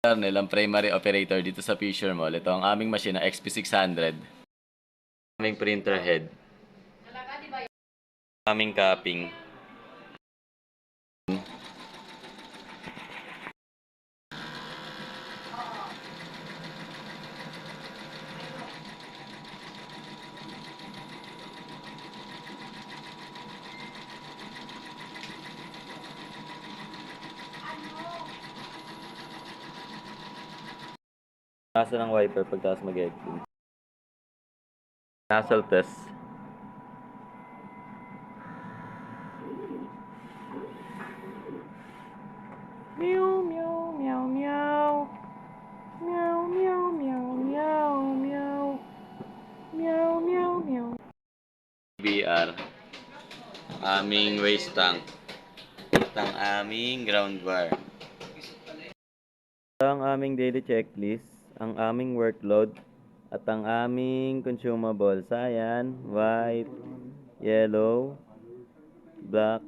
Kernel ang primary operator dito sa Fisher Mall. Ito ang aming machine na XP600. Aming printer head. Aming capping. Nasa ng wiper pagtaas mag-edging. Nozzle test. Meow, meow, meow, meow. Meow, meow, meow, meow, meow. Meow, meow, meow. BR. Aming waste tank. At ang aming ground bar. Ang aming daily checklist, ang aming workload, at ang aming consumables. Ayan, white, yellow, black,